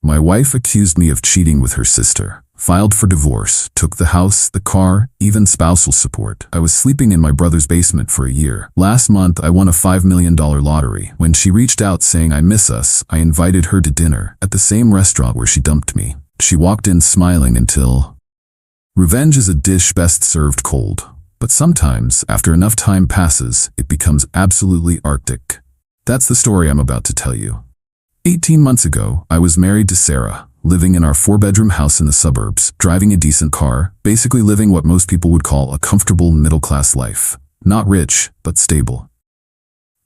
My wife accused me of cheating with her sister, filed for divorce, took the house, the car, even spousal support. I was sleeping in my brother's basement for a year. Last month, I won a $5 million lottery. When she reached out saying I miss us, I invited her to dinner at the same restaurant where she dumped me. She walked in smiling until... Revenge is a dish best served cold. But sometimes, after enough time passes, it becomes absolutely arctic. That's the story I'm about to tell you. 18 months ago, I was married to Sarah, living in our 4-bedroom house in the suburbs, driving a decent car, basically living what most people would call a comfortable middle-class life. Not rich, but stable.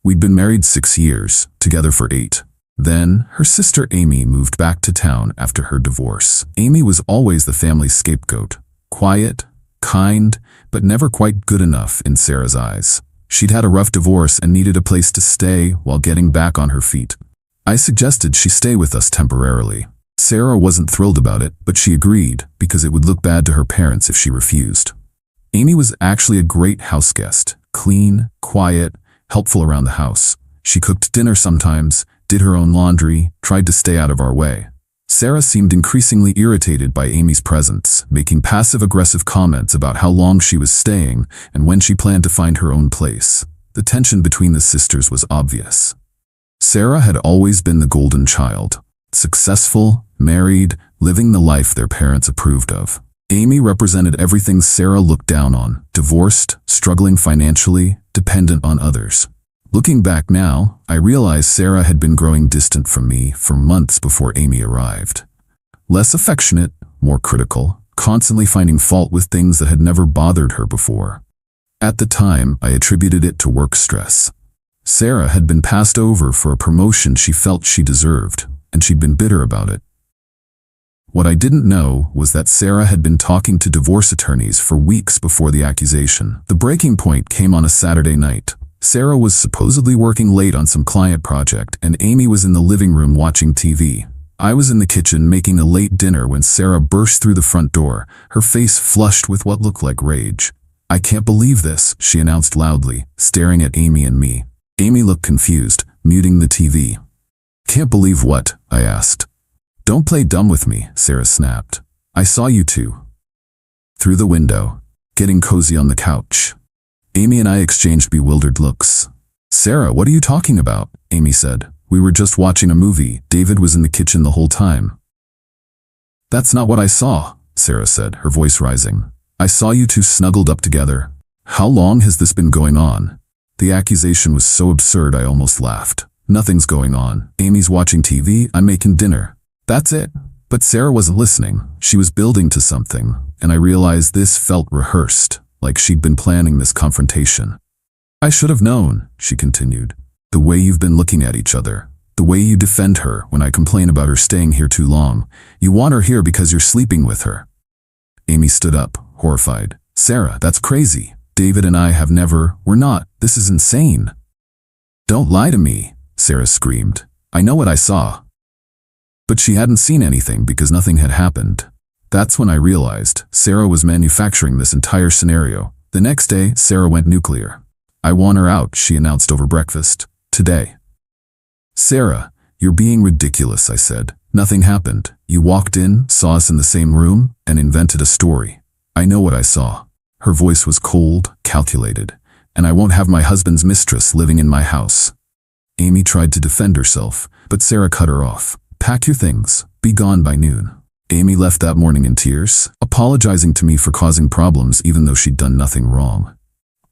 We'd been married 6 years, together for 8. Then, her sister Amy moved back to town after her divorce. Amy was always the family's scapegoat. Quiet, kind, but never quite good enough in Sarah's eyes. She'd had a rough divorce and needed a place to stay while getting back on her feet. I suggested she stay with us temporarily. Sarah wasn't thrilled about it, but she agreed because it would look bad to her parents if she refused. Amy was actually a great house guest, clean, quiet, helpful around the house. She cooked dinner sometimes, did her own laundry, tried to stay out of our way. Sarah seemed increasingly irritated by Amy's presence, making passive-aggressive comments about how long she was staying and when she planned to find her own place. The tension between the sisters was obvious. Sarah had always been the golden child, successful, married, living the life their parents approved of. Amy represented everything Sarah looked down on: divorced, struggling financially, dependent on others. Looking back now, I realized Sarah had been growing distant from me for months before Amy arrived. Less affectionate, more critical, constantly finding fault with things that had never bothered her before. At the time, I attributed it to work stress. Sarah had been passed over for a promotion she felt she deserved, and she'd been bitter about it. What I didn't know was that Sarah had been talking to divorce attorneys for weeks before the accusation. The breaking point came on a Saturday night. Sarah was supposedly working late on some client project, and Amy was in the living room watching TV. I was in the kitchen making a late dinner when Sarah burst through the front door, her face flushed with what looked like rage. "I can't believe this," she announced loudly, staring at Amy and me. Amy looked confused, muting the TV. "Can't believe what?" I asked. "Don't play dumb with me," Sarah snapped. "I saw you two. Through the window, getting cozy on the couch." Amy and I exchanged bewildered looks. "Sarah, what are you talking about?" Amy said. "We were just watching a movie. David was in the kitchen the whole time." "That's not what I saw," Sarah said, her voice rising. "I saw you two snuggled up together. How long has this been going on?" The accusation was so absurd I almost laughed. "Nothing's going on. Amy's watching TV, I'm making dinner. That's it." But Sarah wasn't listening. She was building to something, and I realized this felt rehearsed, like she'd been planning this confrontation. "I should have known," she continued. "The way you've been looking at each other, the way you defend her when I complain about her staying here too long. You want her here because you're sleeping with her." Amy stood up, horrified. "Sarah, that's crazy. David and I have never, we're not, this is insane." "Don't lie to me," Sarah screamed. "I know what I saw." But she hadn't seen anything because nothing had happened. That's when I realized Sarah was manufacturing this entire scenario. The next day, Sarah went nuclear. "I want her out," she announced over breakfast. "Today." "Sarah, you're being ridiculous," I said. "Nothing happened. You walked in, saw us in the same room, and invented a story." "I know what I saw." Her voice was cold, calculated. "And I won't have my husband's mistress living in my house." Amy tried to defend herself, but Sarah cut her off. "Pack your things. Be gone by noon." Amy left that morning in tears, apologizing to me for causing problems even though she'd done nothing wrong.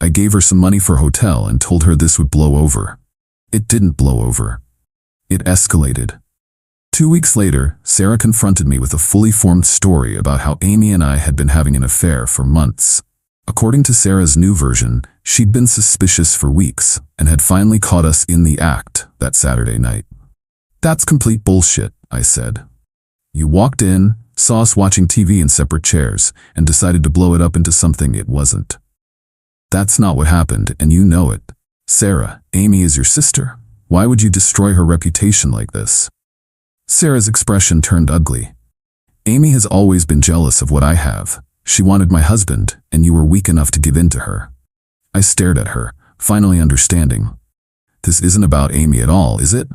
I gave her some money for a hotel and told her this would blow over. It didn't blow over. It escalated. 2 weeks later, Sarah confronted me with a fully formed story about how Amy and I had been having an affair for months. According to Sarah's new version, she'd been suspicious for weeks and had finally caught us in the act that Saturday night. "That's complete bullshit," I said. "You walked in, saw us watching TV in separate chairs, and decided to blow it up into something it wasn't. That's not what happened, and you know it. Sarah, Amy is your sister. Why would you destroy her reputation like this?" Sarah's expression turned ugly. "Amy has always been jealous of what I have. She wanted my husband, and you were weak enough to give in to her." I stared at her, finally understanding. "This isn't about Amy at all, is it?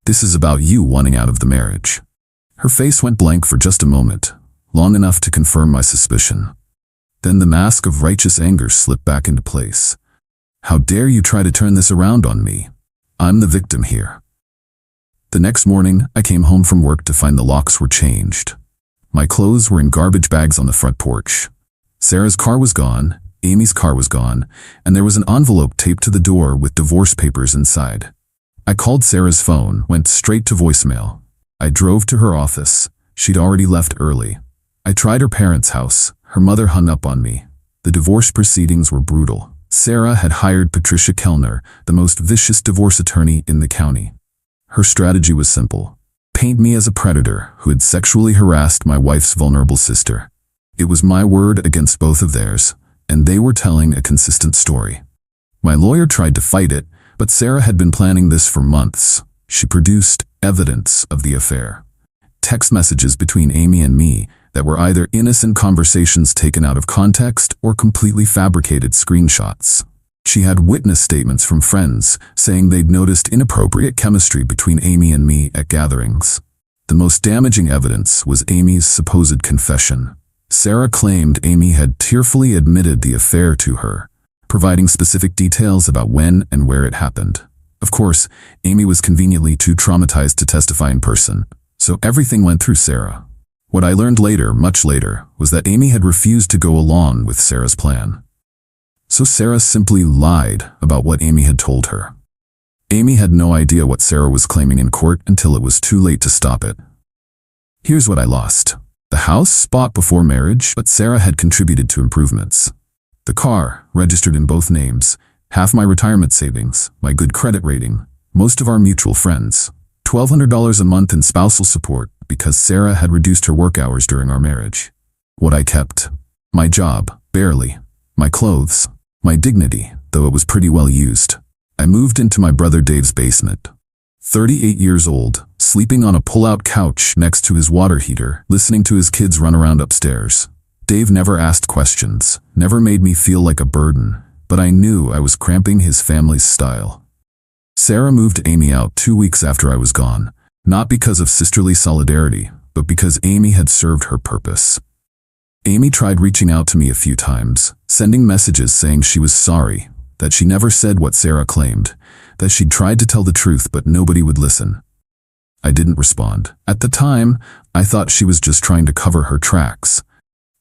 This is about you wanting out of the marriage. Her face went blank for just a moment, long enough to confirm my suspicion. Then the mask of righteous anger slipped back into place. How dare you try to turn this around on me? I'm the victim here. The next morning, I came home from work to find the locks were changed. My clothes were in garbage bags on the front porch. Sarah's car was gone, Amy's car was gone, and there was an envelope taped to the door with divorce papers inside. I called Sarah's phone, went straight to voicemail. I drove to her office. She'd already left early. I tried her parents' house. Her mother hung up on me. The divorce proceedings were brutal. Sarah had hired Patricia Kellner, the most vicious divorce attorney in the county. Her strategy was simple. Paint me as a predator who had sexually harassed my wife's vulnerable sister. It was my word against both of theirs, and they were telling a consistent story. My lawyer tried to fight it, but Sarah had been planning this for months. She produced evidence of the affair. Text messages between Amy and me that were either innocent conversations taken out of context or completely fabricated screenshots. She had witness statements from friends saying they'd noticed inappropriate chemistry between Amy and me at gatherings. The most damaging evidence was Amy's supposed confession. Sarah claimed Amy had tearfully admitted the affair to her, providing specific details about when and where it happened. Of course, Amy was conveniently too traumatized to testify in person, so everything went through Sarah. What I learned later, much later, was that Amy had refused to go along with Sarah's plan. So Sarah simply lied about what Amy had told her. Amy had no idea what Sarah was claiming in court until it was too late to stop it. Here's what I lost. The house, bought before marriage, but Sarah had contributed to improvements. The car, registered in both names, half my retirement savings, my good credit rating, most of our mutual friends, $1,200 a month in spousal support because Sarah had reduced her work hours during our marriage. What I kept: my job, barely, my clothes, my dignity, though it was pretty well used. I moved into my brother Dave's basement. 38 years old, sleeping on a pull-out couch next to his water heater, listening to his kids run around upstairs. Dave never asked questions, never made me feel like a burden, but I knew I was cramping his family's style. Sarah moved Amy out 2 weeks after I was gone, not because of sisterly solidarity, but because Amy had served her purpose. Amy tried reaching out to me a few times, sending messages saying she was sorry, that she never said what Sarah claimed, that she'd tried to tell the truth but nobody would listen. I didn't respond. At the time, I thought she was just trying to cover her tracks.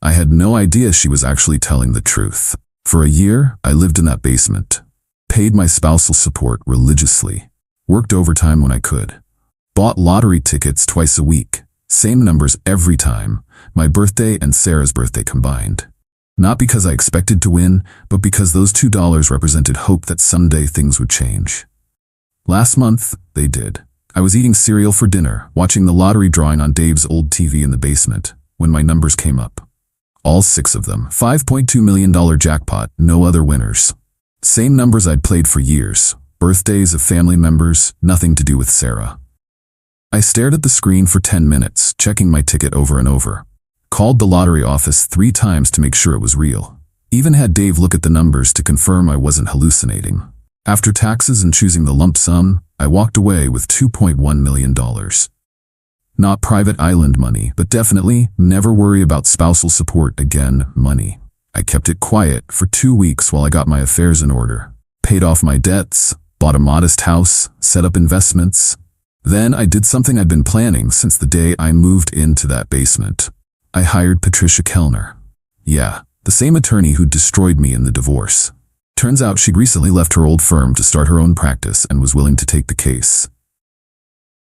I had no idea she was actually telling the truth. For a year, I lived in that basement, paid my spousal support religiously, worked overtime when I could, bought lottery tickets twice a week, same numbers every time, my birthday and Sarah's birthday combined. Not because I expected to win, but because those $2 represented hope that someday things would change. Last month, they did. I was eating cereal for dinner, watching the lottery drawing on Dave's old TV in the basement, when my numbers came up. All 6 of them. $5.2 million jackpot, no other winners. Same numbers I'd played for years. Birthdays of family members, nothing to do with Sarah. I stared at the screen for 10 minutes, checking my ticket over and over. Called the lottery office 3 times to make sure it was real. Even had Dave look at the numbers to confirm I wasn't hallucinating. After taxes and choosing the lump sum, I walked away with $2.1 million. Not private island money, but definitely never worry about spousal support again money. I kept it quiet for 2 weeks while I got my affairs in order. Paid off my debts, bought a modest house, set up investments. Then I did something I'd been planning since the day I moved into that basement. I hired Patricia Kellner. Yeah, the same attorney who destroyed me in the divorce. Turns out she'd recently left her old firm to start her own practice and was willing to take the case.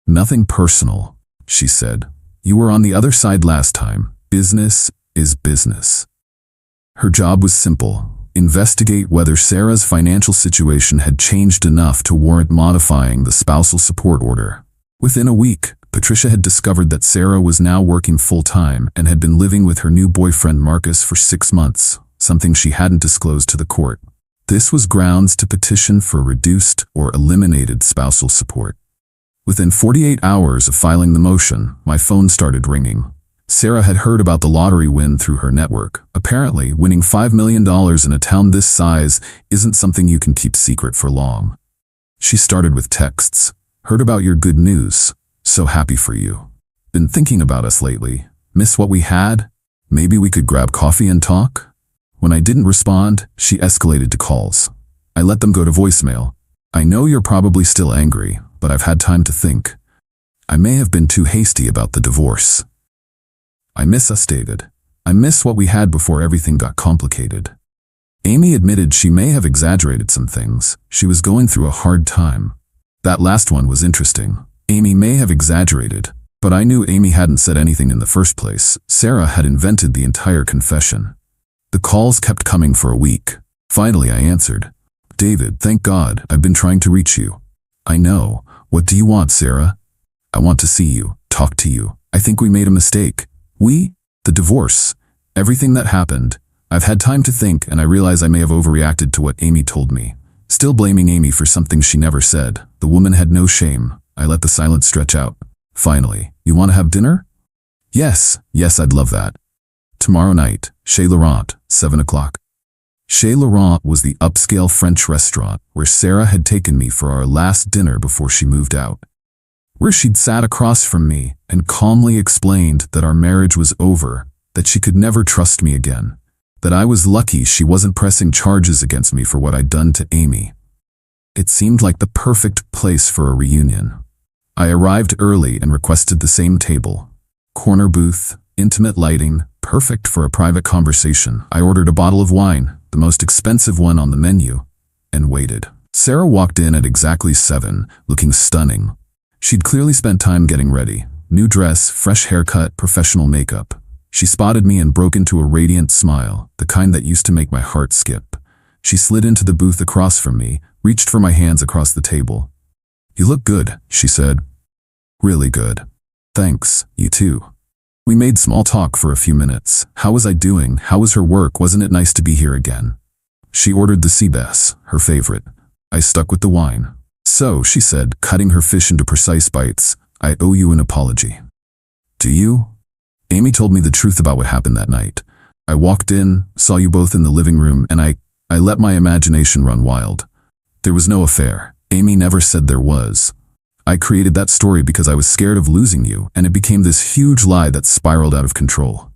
Nothing personal, she said. You were on the other side last time. Business is business. Her job was simple. Investigate whether Sarah's financial situation had changed enough to warrant modifying the spousal support order. Within a week, Patricia had discovered that Sarah was now working full-time and had been living with her new boyfriend Marcus for 6 months, something she hadn't disclosed to the court. This was grounds to petition for reduced or eliminated spousal support. Within 48 hours of filing the motion, my phone started ringing. Sarah had heard about the lottery win through her network. Apparently, winning $5 million in a town this size isn't something you can keep secret for long. She started with texts. Heard about your good news. So happy for you. Been thinking about us lately. Miss what we had? Maybe we could grab coffee and talk? When I didn't respond, she escalated to calls. I let them go to voicemail. I know you're probably still angry, but I've had time to think. I may have been too hasty about the divorce. I miss us, David. I miss what we had before everything got complicated. Amy admitted she may have exaggerated some things. She was going through a hard time. That last one was interesting. Amy may have exaggerated, but I knew Amy hadn't said anything in the first place. Sarah had invented the entire confession. The calls kept coming for a week. Finally, I answered. David, thank God, I've been trying to reach you. I know. What do you want, Sarah? I want to see you, talk to you. I think we made a mistake. The divorce. Everything that happened. I've had time to think, and I realize I may have overreacted to what Amy told me. Still blaming Amy for something she never said. The woman had no shame. I let the silence stretch out. Finally, you want to have dinner? Yes, I'd love that. Tomorrow night, Chez Laurent, 7 o'clock. Chez Laurent was the upscale French restaurant where Sarah had taken me for our last dinner before she moved out. Where she'd sat across from me and calmly explained that our marriage was over, that she could never trust me again, that I was lucky she wasn't pressing charges against me for what I'd done to Amy. It seemed like the perfect place for a reunion. I arrived early and requested the same table. Corner booth, intimate lighting, perfect for a private conversation. I ordered a bottle of wine, the most expensive one on the menu, and waited. Sarah walked in at exactly 7, looking stunning. She'd clearly spent time getting ready. New dress, fresh haircut, professional makeup. She spotted me and broke into a radiant smile, the kind that used to make my heart skip. She slid into the booth across from me, reached for my hands across the table. You look good, she said. Really good. Thanks, you too. We made small talk for a few minutes. How was I doing? How was her work? Wasn't it nice to be here again? She ordered the sea bass, her favorite. I stuck with the wine. So, she said, cutting her fish into precise bites, I owe you an apology. Do you? Amy told me the truth about what happened that night. I walked in, saw you both in the living room, and I let my imagination run wild. There was no affair. Amy never said there was. I created that story because I was scared of losing you, and it became this huge lie that spiraled out of control.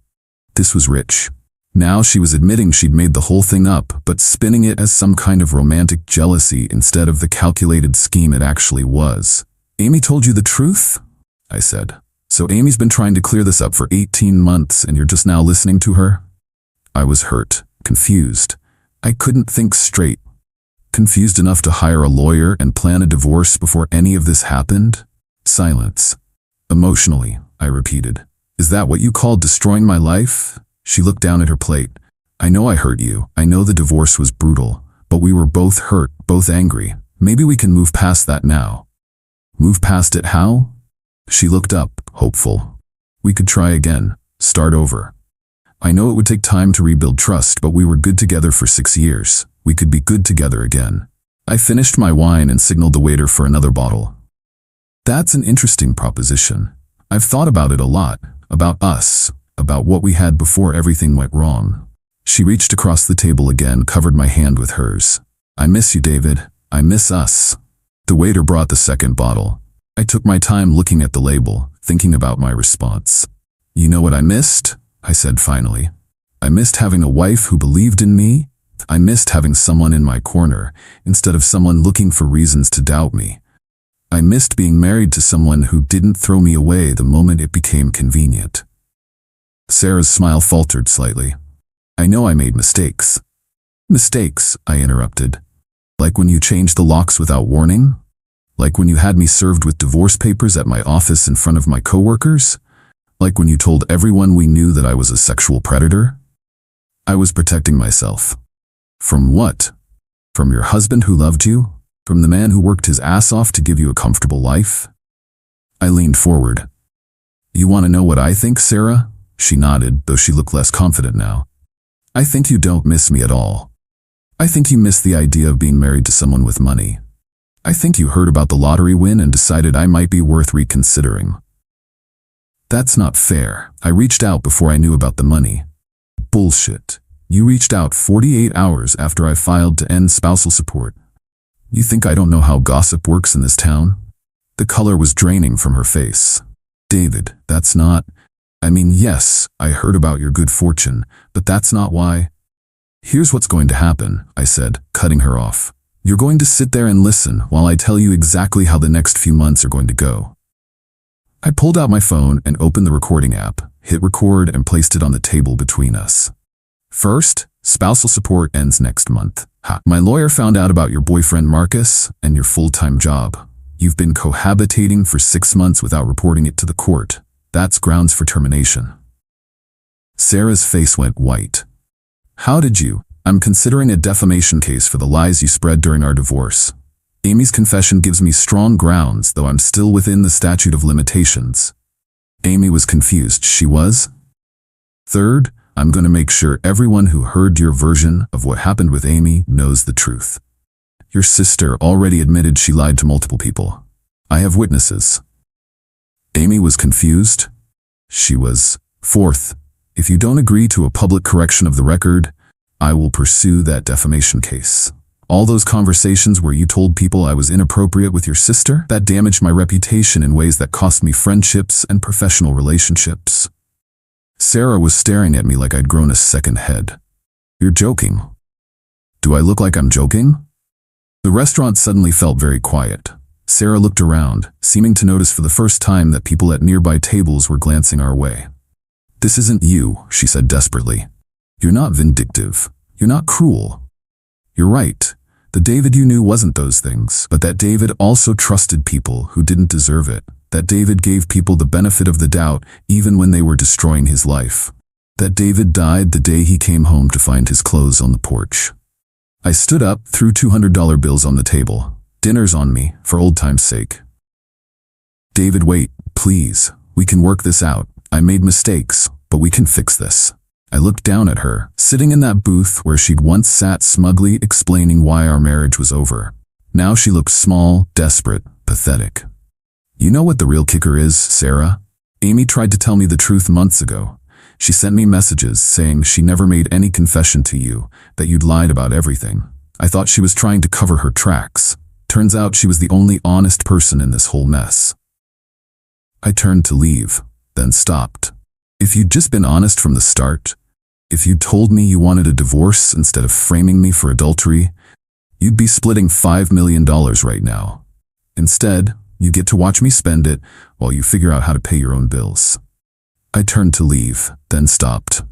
This was rich. Now she was admitting she'd made the whole thing up, but spinning it as some kind of romantic jealousy instead of the calculated scheme it actually was. Amy told you the truth? I said. So Amy's been trying to clear this up for 18 months and you're just now listening to her? I was hurt, confused. I couldn't think straight. Confused enough to hire a lawyer and plan a divorce before any of this happened? Silence. Emotionally, I repeated. Is that what you call destroying my life? She looked down at her plate. I know I hurt you. I know the divorce was brutal, but we were both hurt, both angry. Maybe we can move past that now. Move past it how? She looked up, hopeful. We could try again, start over. I know it would take time to rebuild trust, but we were good together for 6 years. We could be good together again. I finished my wine and signaled the waiter for another bottle. That's an interesting proposition. I've thought about it a lot, about us, about what we had before everything went wrong. She reached across the table again, covered my hand with hers. I miss you, David. I miss us. The waiter brought the second bottle. I took my time looking at the label, thinking about my response. You know what I missed? I said finally. I missed having a wife who believed in me. I missed having someone in my corner, instead of someone looking for reasons to doubt me. I missed being married to someone who didn't throw me away the moment it became convenient. Sarah's smile faltered slightly. I know I made mistakes. Mistakes, I interrupted. Like when you changed the locks without warning? Like when you had me served with divorce papers at my office in front of my coworkers? Like when you told everyone we knew that I was a sexual predator? I was protecting myself. From what? From your husband who loved you? From the man who worked his ass off to give you a comfortable life? I leaned forward. You want to know what I think, Sarah? She nodded, though she looked less confident now. I think you don't miss me at all. I think you miss the idea of being married to someone with money. I think you heard about the lottery win and decided I might be worth reconsidering. That's not fair. I reached out before I knew about the money. Bullshit. You reached out 48 hours after I filed to end spousal support. You think I don't know how gossip works in this town? The color was draining from her face. David, that's not... I mean, yes, I heard about your good fortune, but that's not why. Here's what's going to happen, I said, cutting her off. You're going to sit there and listen while I tell you exactly how the next few months are going to go. I pulled out my phone and opened the recording app, hit record and placed it on the table between us. First, spousal support ends next month. My lawyer found out about your boyfriend Marcus and your full-time job. You've been cohabitating for 6 months without reporting it to the court. That's grounds for termination. Sarah's face went white. How did you? I'm considering a defamation case for the lies you spread during our divorce. Amy's confession gives me strong grounds, though I'm still within the statute of limitations. Amy was confused. She was? Third, I'm going to make sure everyone who heard your version of what happened with Amy knows the truth. Your sister already admitted she lied to multiple people. I have witnesses. Amy was confused. She was. Fourth, if you don't agree to a public correction of the record, I will pursue that defamation case. All those conversations where you told people I was inappropriate with your sister, that damaged my reputation in ways that cost me friendships and professional relationships. Sarah was staring at me like I'd grown a second head. You're joking. Do I look like I'm joking? The restaurant suddenly felt very quiet. Sarah looked around, seeming to notice for the first time that people at nearby tables were glancing our way. This isn't you, she said desperately. You're not vindictive. You're not cruel. You're right. The David you knew wasn't those things, but that David also trusted people who didn't deserve it. That David gave people the benefit of the doubt even when they were destroying his life. That David died the day he came home to find his clothes on the porch. I stood up, threw $200 bills on the table. Dinner's on me, for old time's sake. David, wait, please. We can work this out. I made mistakes, but we can fix this. I looked down at her, sitting in that booth where she'd once sat smugly explaining why our marriage was over. Now she looked small, desperate, pathetic. You know what the real kicker is, Sarah? Amy tried to tell me the truth months ago. She sent me messages saying she never made any confession to you, that you'd lied about everything. I thought she was trying to cover her tracks. Turns out she was the only honest person in this whole mess. I turned to leave, then stopped. If you'd just been honest from the start, if you'd told me you wanted a divorce instead of framing me for adultery, you'd be splitting $5 million right now. Instead, you get to watch me spend it while you figure out how to pay your own bills. I turned to leave, then stopped.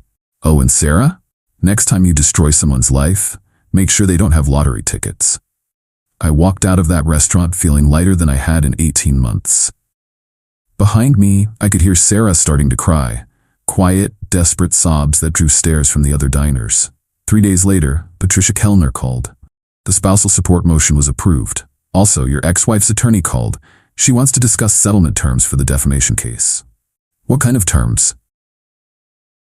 Oh, and Sarah? Next time you destroy someone's life, make sure they don't have lottery tickets. I walked out of that restaurant feeling lighter than I had in 18 months. Behind me, I could hear Sarah starting to cry. Quiet, desperate sobs that drew stares from the other diners. 3 days later, Patricia Kellner called. The spousal support motion was approved. Also, your ex-wife's attorney called. She wants to discuss settlement terms for the defamation case. What kind of terms?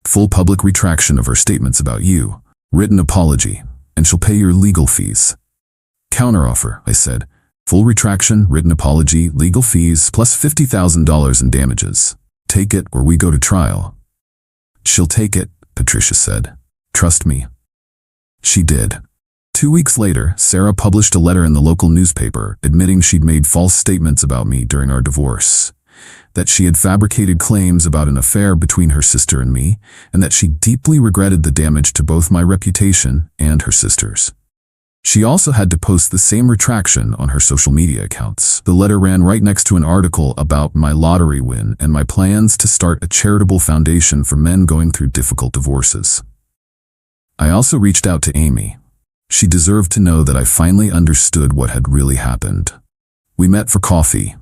Full public retraction of her statements about you, written apology, and she'll pay your legal fees. Counteroffer, I said. Full retraction, written apology, legal fees, plus $50,000 in damages. Take it or we go to trial. She'll take it, Patricia said. Trust me. She did. 2 weeks later, Sarah published a letter in the local newspaper admitting she'd made false statements about me during our divorce, that she had fabricated claims about an affair between her sister and me, and that she deeply regretted the damage to both my reputation and her sister's. She also had to post the same retraction on her social media accounts. The letter ran right next to an article about my lottery win and my plans to start a charitable foundation for men going through difficult divorces. I also reached out to Amy. She deserved to know that I finally understood what had really happened. We met for coffee.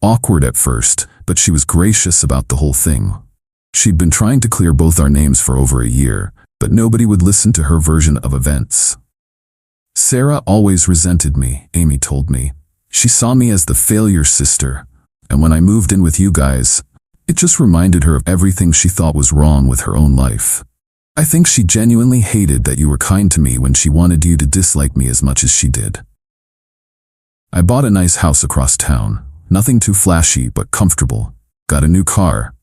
Awkward at first, but she was gracious about the whole thing. She'd been trying to clear both our names for over a year, but nobody would listen to her version of events. Sarah always resented me, Amy told me. She saw me as the failure sister, and when I moved in with you guys, it just reminded her of everything she thought was wrong with her own life. I think she genuinely hated that you were kind to me when she wanted you to dislike me as much as she did. I bought a nice house across town, nothing too flashy but comfortable. Got a new car.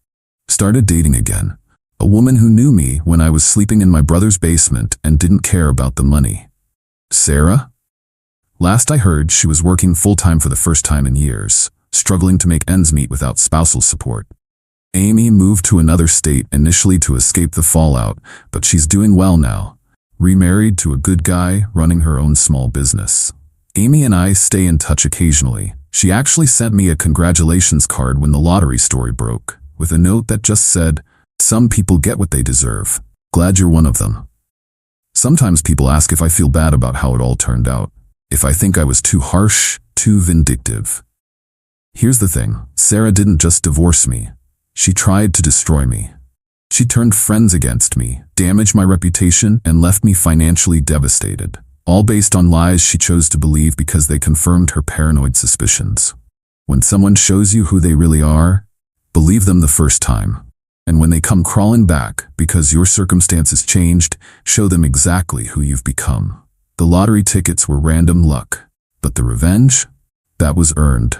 Started dating again. A woman who knew me when I was sleeping in my brother's basement and didn't care about the money. Sarah? Last I heard, she was working full-time for the first time in years, struggling to make ends meet without spousal support. Amy moved to another state initially to escape the fallout, but she's doing well now. Remarried to a good guy, running her own small business. Amy and I stay in touch occasionally. She actually sent me a congratulations card when the lottery story broke, with a note that just said, "Some people get what they deserve. Glad you're one of them." Sometimes people ask if I feel bad about how it all turned out, if I think I was too harsh, too vindictive. Here's the thing, Sarah didn't just divorce me. She tried to destroy me. She turned friends against me, damaged my reputation, and left me financially devastated. All based on lies she chose to believe because they confirmed her paranoid suspicions. When someone shows you who they really are, believe them the first time. And when they come crawling back because your circumstances changed, show them exactly who you've become. The lottery tickets were random luck, but the revenge? That was earned.